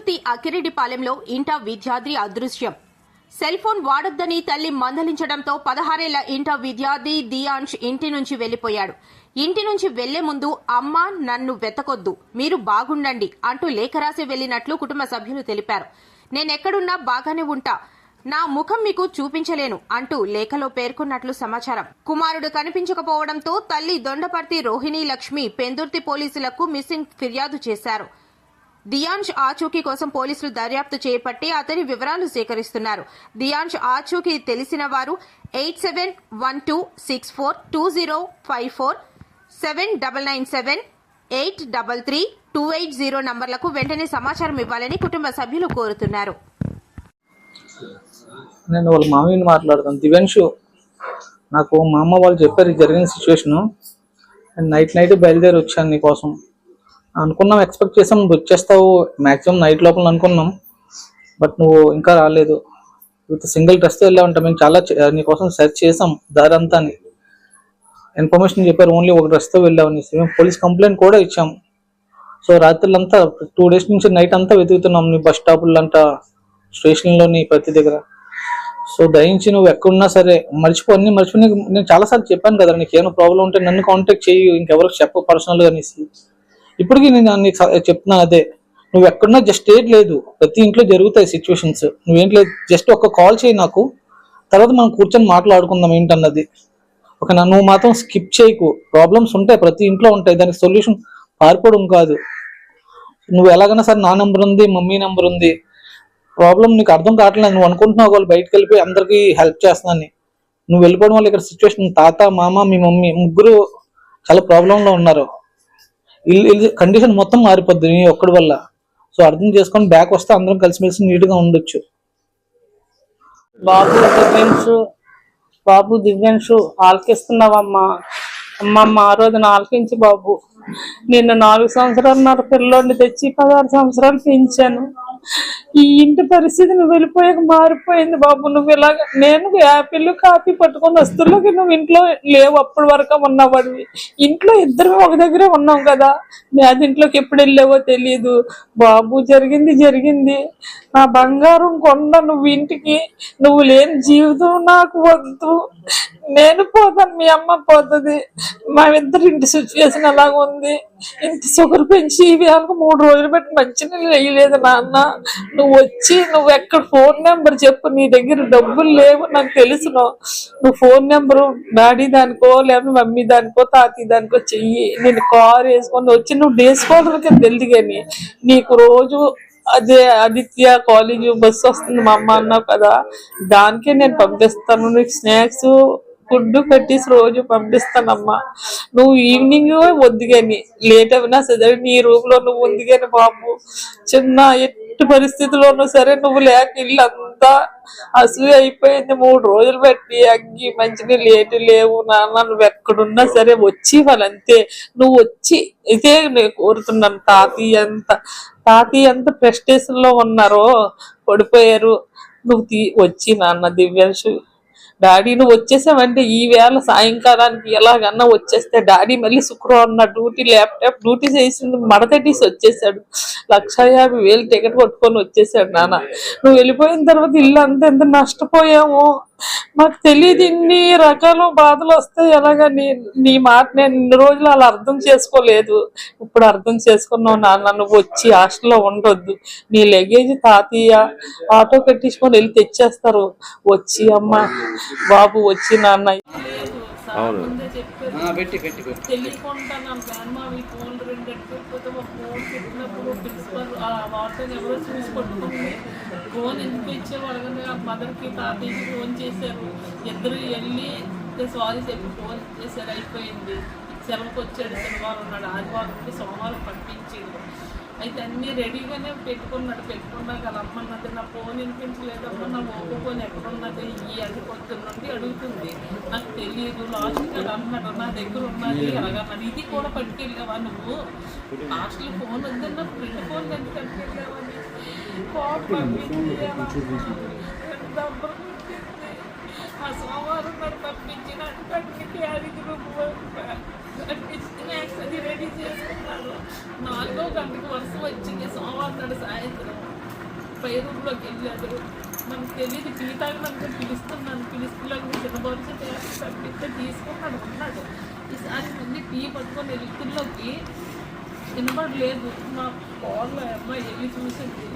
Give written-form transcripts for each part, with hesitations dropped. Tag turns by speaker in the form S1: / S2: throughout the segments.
S1: పెందుర్తి అకిరెడ్డిపాలెంలో ఇంటా విద్యార్థి అదృశ్యం. సెల్ ఫోన్ వాడొద్దని తల్లి మందలించడంతో 16 ఏళ్ల ఇంటర్ విద్యార్థి దియాంష్ ఇంటి నుంచి వెళ్లిపోయాడు. ఇంటి నుంచి వెళ్లే ముందు అమ్మా నన్ను వెతకొద్దు, మీరు బాగుండండి అంటూ లేఖ రాసి వెళ్లినట్లు కుటుంబ సభ్యులు తెలిపారు. నేనెక్కడున్నా బాగానే ఉంటా, నా ముఖం మీకు చూపించలేను అంటూ లేఖలో పేర్కొన్నట్లు సమాచారం. కుమారుడు కనిపించకపోవడంతో తల్లి దొండపర్తి రోహిణి లక్ష్మి పెందుర్తి పోలీసులకు మిస్సింగ్ ఫిర్యాదు చేశారు. దియాంష్ ఆచూకీ కోసం పోలీసులు దర్యాప్తు చేపట్టి అతని వివరాలు సేకరిస్తున్నారు. దియాంష్ ఆచూకీ తెలిసిన వారు 8712642054 7997833280 నంబర్లకు వెంటనే సమాచారం ఇవ్వాలని కుటుంబ సభ్యులు కోరుతున్నారు.
S2: నేను వాళ్ళ మామయ్యని మాట్లాడుతాను. దివ్యాంషు, నాకు మా అమ్మ వాళ్ళు చెప్పారు జరిగిన సిచ్యువేషను. నైట్ బయలుదేరి వచ్చాను నీకోసం. అనుకున్నాం, ఎక్స్పెక్ట్ చేసాం నువ్వు వచ్చేస్తావు మ్యాక్సిమం నైట్ లోపల అనుకున్నాం. బట్ నువ్వు ఇంకా రాలేదు. విత్ సింగిల్ డ్రెస్తో వెళ్ళావంట. మేము చాలా నీకోసం సెర్చ్ చేసాం దారంతా. ఇన్ఫర్మేషన్ చెప్పారు ఓన్లీ ఒక డ్రెస్తో వెళ్ళావని. మేము పోలీస్ కంప్లైంట్ కూడా ఇచ్చాం. సో రాత్రులంతా 2 days నుంచి నైట్ అంతా వెతుకుతున్నాం నీ బస్ స్టాపులంట, స్టేషన్లోని ప్రతి దగ్గర. సో దయించి నువ్వు ఎక్కడున్నా సరే అన్ని మర్చిపోయి నేను చాలాసార్లు చెప్పాను కదా, నీకు ఏమైనా ప్రాబ్లం ఉంటే నన్ను కాంటాక్ట్ చేయి, ఇంకెవరికి చెప్పు పర్సనల్గా అనేసి. ఇప్పటికీ నేను నీకు చెప్తున్నా అదే, నువ్వు ఎక్కడున్నా జస్ట్ ఏది లేదు, ప్రతి ఇంట్లో జరుగుతాయి సిచ్యువేషన్స్. నువ్వేంటి లేదు, జస్ట్ ఒక కాల్ చేయి నాకు, తర్వాత మనం కూర్చొని మాట్లాడుకుందాం ఏంటన్నది. ఓకేనా? నువ్వు మాత్రం స్కిప్ చేయకు. ప్రాబ్లమ్స్ ఉంటాయి, ప్రతి ఇంట్లో ఉంటాయి, దానికి సొల్యూషన్ పారిపోవడం కాదు. నువ్వు ఎలాగైనా సరే నా నెంబర్ ఉంది, మమ్మీ నెంబర్ ఉంది. ప్రాబ్లం నీకు అర్థం కావట్లేదు, నువ్వు అనుకుంటున్నావు వాళ్ళు బయటకు వెళ్ళిపోయి అందరికీ హెల్ప్ చేస్తున్నాను. నువ్వు వెళ్ళిపోవడం వల్ల ఇక్కడ సిచ్యువేషన్ తాత, మామ, మీ మమ్మీ ముగ్గురు చాలా ప్రాబ్లంలో ఉన్నారు. కండిషన్ మొత్తం మారిపోద్ది నీ ఒక్కడి వల్ల. సో అర్థం చేసుకొని బ్యాక్ వస్తే అందరం కలిసిమెలిసి నీట్గా ఉండొచ్చు.
S3: బాబు దివ్యాంశు ఆలకిస్తున్నావమ్మా. అమ్మమ్మ ఆ రోజున ఆలకించి బాబు. నిన్న 4 సంవత్సరాలున్నర పిల్లోడిని తెచ్చి 16 సంవత్సరాలు పెంచాను. ఈ ఇంటి పరిస్థితి నువ్వు వెళ్ళిపోయాక మారిపోయింది బాబు. నువ్వు ఇలాగ నేను యాపిల్ కాఫీ పట్టుకొని వస్తువులకి నువ్వు ఇంట్లో లేవు, అప్పటి వరకు ఉన్నవాడివి. ఇంట్లో ఇద్దరు ఒక దగ్గరే ఉన్నాం కదా, అది ఇంట్లోకి ఎప్పుడు వెళ్ళావో తెలియదు బాబు. జరిగింది. నా బంగారం కొండ నువ్వు ఇంటికి, నువ్వు లేని జీవితం నాకు వద్దు. నేను పోతాను, మీ అమ్మ పోతుంది. మా ఇద్దరు ఇంటి సిచ్యువేషన్ అలాగ ఉంది. ఇంటి షుగర్ పెంచి ఇవి 3 రోజులు బట్టి మంచినీళ్ళు వేయలేదు నాన్న. నువ్వు ఎక్కడ ఫోన్ నెంబర్ చెప్పు, నీ దగ్గర డబ్బులు లేవు నాకు తెలుసు. నువ్వు ఫోన్ నెంబరు డాడీ దానికో లేకపోతే మమ్మీ దానికో తాతీ దానికో చెయ్యి. నేను కార్ వేసుకొని వచ్చి నువ్వు డే స్కాలర్కి తెలుదు కానీ నీకు రోజు అదే ఆదిత్య కాలేజ్ బస్సు వస్తుంది మా అమ్మ అన్నావు కదా, దానికే నేను పంపిస్తాను. నీకు స్నాక్స్ ఫుడ్ పెట్టేసి రోజు పంపిస్తానమ్మా. నువ్వు ఈవినింగ్ వద్దు కానీ లేట్ అయినా సరే నీ రూమ్ లో నువ్వు ఉంది కానీ బాబు. చిన్న ఎట్టి పరిస్థితుల్లోనూ సరే నువ్వు లేక ఇల్లు అంతా అసూయ అయిపోయింది. 3 రోజులు బట్టి అగ్గి మంచినీళ్ళు ఏటి లేవు నాన్న. నువ్వు ఎక్కడున్నా సరే వచ్చి వాళ్ళంతే. నువ్వు వచ్చి ఇదే నేను కోరుతున్నాను. తాతయ్య ఎంత ప్రెస్టేషన్ లో ఉన్నారో పడిపోయారు. నువ్వు వచ్చి నాన్న దివ్యాంశు డాడీ నువ్వు వచ్చేసావంటే ఈ వేళ సాయంకాలానికి ఎలాగన్నా వచ్చేస్తే డాడీ మళ్ళీ శుక్రవారం నా ల్యాప్టాప్ డ్యూటీ చేసింది మడతటీసి వచ్చేసాడు. 1,50,000 టికెట్ కొట్టుకొని వచ్చేసాడు నాన్న. నువ్వు వెళ్ళిపోయిన తర్వాత ఇల్లు అంతా ఎంత నష్టపోయాము మాకు తెలియదు. ఇన్ని రకాల బాధలు వస్తాయి. ఎలాగా నీ మాట నేను ఇన్ని రోజులు అలా అర్థం చేసుకోలేదు, ఇప్పుడు అర్థం చేసుకున్నావు నాన్న. నువ్వు వచ్చి హాస్టల్లో ఉండొద్దు. నీ లగేజ్ తాతయ్య ఆటో కట్టించుకొని వెళ్ళి తెచ్చేస్తారు. వచ్చి అమ్మ బాబు వచ్చి నాన్న
S4: తెలియకుండా నా గ్రాండ్మావి ఫోన్లు 2 ఎట్టుకోకపోతే ఒక ఫోన్ పెట్టినప్పుడు ప్రిన్సిపల్ వార్తను ఎవరో చూసి కొట్టుకుంది. ఫోన్ ఎందుకు ఇచ్చేవాడు కానీ ఆ మదర్కి తాతయ్యకి ఫోన్ చేశారు. ఇద్దరు వెళ్ళి సారీ చెప్పి ఫోన్ చేశారు. అయిపోయింది. సెలవుకి వచ్చాడు, శనివారం ఉన్నాడు, ఆదివారం నుండి సోమవారం పంపించాడు. అయితే అన్నీ రెడీగానే పెట్టుకున్నాక అలా అమ్మన్నది నా ఫోన్ వినిపించలేదమ్మా, నా మోగ ఫోన్ ఎక్కడున్నది అది పొద్దున్న నుండి అడుగుతుంది. నాకు తెలియదు. లాస్ట్కి అది అన్నాడు నా దగ్గర ఉన్నది అలాగన్నది. ఇది కూడా పట్టుకెళ్ళావా నువ్వు? హాస్టల్ ఫోన్ వద్దన్న ఫ్రెండ్ ఫోన్ ఎందుకు పట్టుకెళ్ళావని ఆ సోమవారం నాడు పంపించిన అక్కడికి అడిగి స్నాక్స్ అది రెడీ చేసుకున్నాడు. 4వ గంటకి వర్షం వచ్చింది సోమవారం నాడు సాయంత్రం. పై రూమ్లోకి వెళ్ళాడు. మనకు తెలియదు, టీ తాగడానికి పిలుస్తున్నాను, పిలుస్తున్నాను చిన్న భవిష్యత్తు తప్పిస్తే తీసుకున్నాడు ఉన్నాడు. ఈసారి మళ్ళీ టీ పట్టుకొని వెళ్తుల్లోకి వినపడలేదు. మా ఫోన్లో అమ్మాయి వెళ్ళి చూసింది.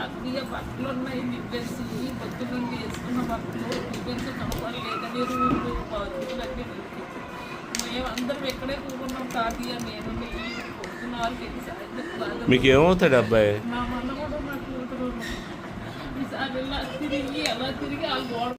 S4: అక్కడిగా బట్టలు ఉన్నాయి డిఫెన్స్, పొద్దు నుండి వేసుకున్న బట్టలు డిఫెన్స్ కనపడలేదని రూళ్ళు బాత్రూమ్లు అన్నీ దొరికింది. మేమందరం ఎక్కడే కూకున్నాం, తాతయ్య నేను పొద్దున్న 4కి సాయంత్రం.
S5: మీకు ఏమవుతాడు అబ్బాయి?
S4: నా మన్న కూడా నా కూతురు. ఈసారి ఎలా తిరిగి ఆ గోడ